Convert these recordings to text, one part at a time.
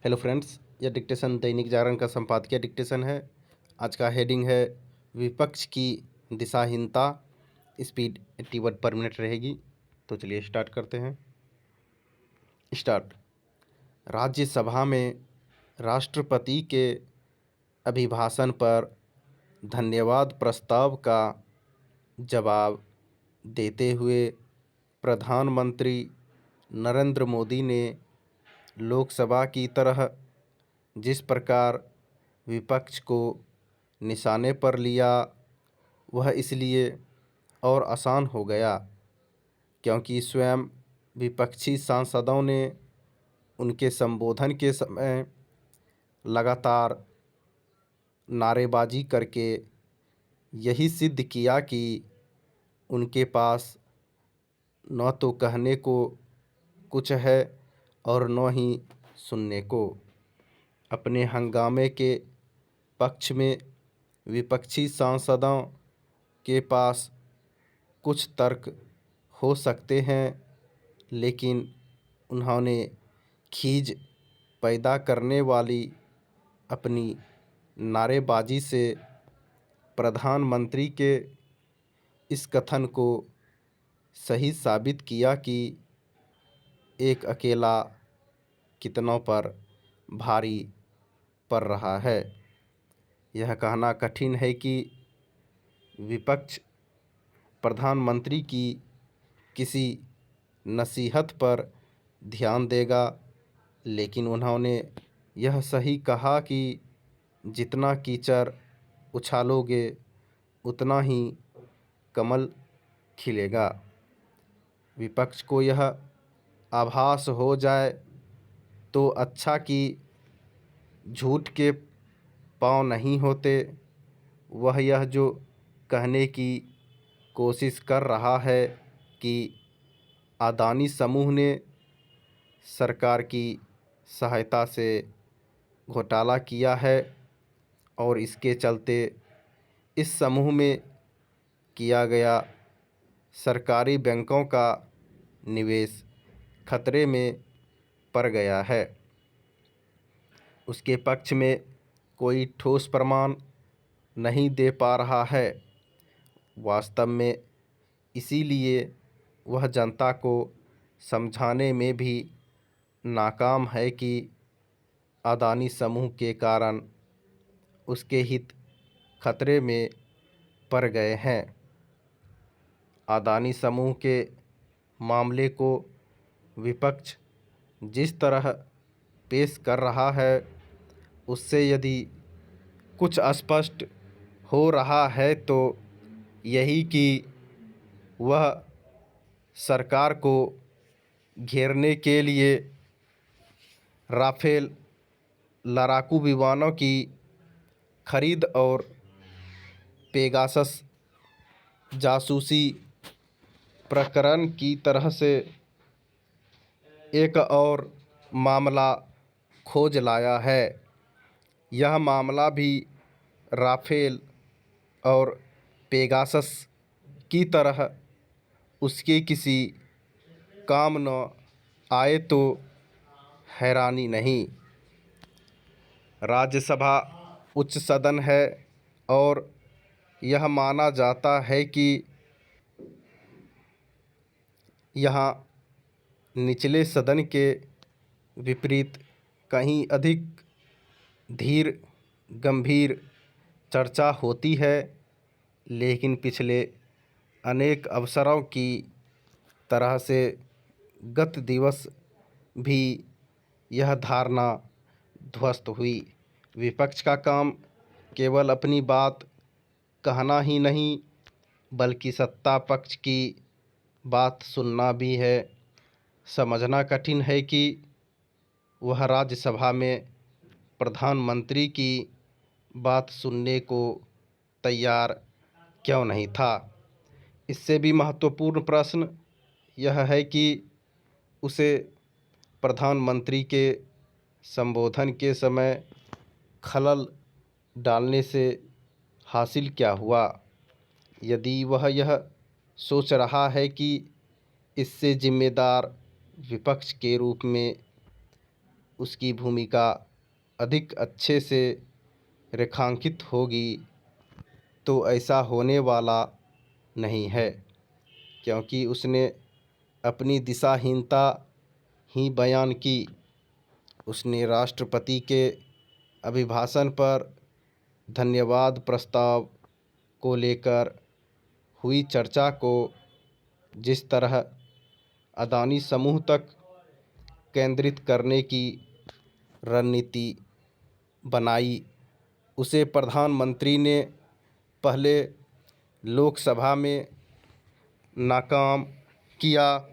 Hello friends, यह dictation Dainik Jagran का संपादकीय डिक्टेशन है। आज का हेडिंग है विपक्ष की दिशाहीनता। स्पीड 80 वर्ड पर मिनट रहेगी। तो चलिए स्टार्ट करते हैं। स्टार्ट। राज्यसभा में राष्ट्रपति के अभिभाषण पर धन्यवाद प्रस्ताव का जवाब देते हुए प्रधानमंत्री नरेंद्र मोदी ने लोकसभा की तरह जिस प्रकार विपक्ष को निशाने पर लिया, वह इसलिए और आसान हो गया क्योंकि स्वयं विपक्षी सांसदों ने उनके संबोधन के समय लगातार नारेबाजी करके यही सिद्ध किया कि उनके पास न तो कहने को कुछ है और न ही सुनने को। अपने हंगामे के पक्ष में विपक्षी सांसदों के पास कुछ तर्क हो सकते हैं, लेकिन उन्होंने खीज पैदा करने वाली अपनी नारेबाजी से प्रधानमंत्री के इस कथन को सही साबित किया कि एक अकेला कितनों पर भारी पड़ रहा है। यह कहना कठिन है कि विपक्ष प्रधानमंत्री की किसी नसीहत पर ध्यान देगा, लेकिन उन्होंने यह सही कहा कि जितना कीचड़ उछालोगे उतना ही कमल खिलेगा। विपक्ष को यह आभास हो जाए तो अच्छा कि झूठ के पाँव नहीं होते। वह यह जो कहने की कोशिश कर रहा है कि अदानी समूह ने सरकार की सहायता से घोटाला किया है और इसके चलते इस समूह में किया गया सरकारी बैंकों का निवेश खतरे में पड़ गया है, उसके पक्ष में कोई ठोस प्रमाण नहीं दे पा रहा है। वास्तव में इसीलिए वह जनता को समझाने में भी नाकाम है कि अदानी समूह के कारण उसके हित खतरे में पड़ गए हैं। अदानी समूह के मामले को विपक्ष जिस तरह पेश कर रहा है, उससे यदि कुछ स्पष्ट हो रहा है तो यही कि वह सरकार को घेरने के लिए राफेल लड़ाकू विमानों की खरीद और पेगासस जासूसी प्रकरण की तरह से एक और मामला खोज लाया है। यह मामला भी राफेल और पेगासस की तरह उसके किसी काम न आए तो हैरानी नहीं। राज्यसभा उच्च सदन है और यह माना जाता है कि यहाँ निचले सदन के विपरीत कहीं अधिक धीर गंभीर चर्चा होती है, लेकिन पिछले अनेक अवसरों की तरह से गत दिवस भी यह धारणा ध्वस्त हुई। विपक्ष का काम केवल अपनी बात कहना ही नहीं, बल्कि सत्ता पक्ष की बात सुनना भी है। समझना कठिन है कि वह राज्यसभा में प्रधानमंत्री की बात सुनने को तैयार क्यों नहीं था। इससे भी महत्वपूर्ण प्रश्न यह है कि उसे प्रधानमंत्री के संबोधन के समय खलल डालने से हासिल क्या हुआ। यदि वह यह सोच रहा है कि इससे जिम्मेदार विपक्ष के रूप में उसकी भूमिका अधिक अच्छे से रेखांकित होगी, तो ऐसा होने वाला नहीं है, क्योंकि उसने अपनी दिशाहीनता ही बयान की। उसने राष्ट्रपति के अभिभाषण पर धन्यवाद प्रस्ताव को लेकर हुई चर्चा को जिस तरह अदानी समूह तक केंद्रित करने की रणनीति बनाई, उसे प्रधानमंत्री ने पहले लोकसभा में नाकाम किया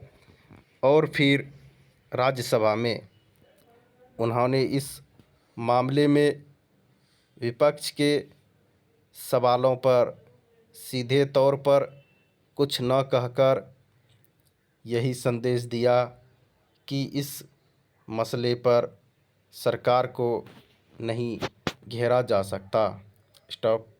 और फिर राज्यसभा में। उन्होंने इस मामले में विपक्ष के सवालों पर सीधे तौर पर कुछ न कहकर यही संदेश दिया कि इस मसले पर सरकार को नहीं घेरा जा सकता। स्टॉप।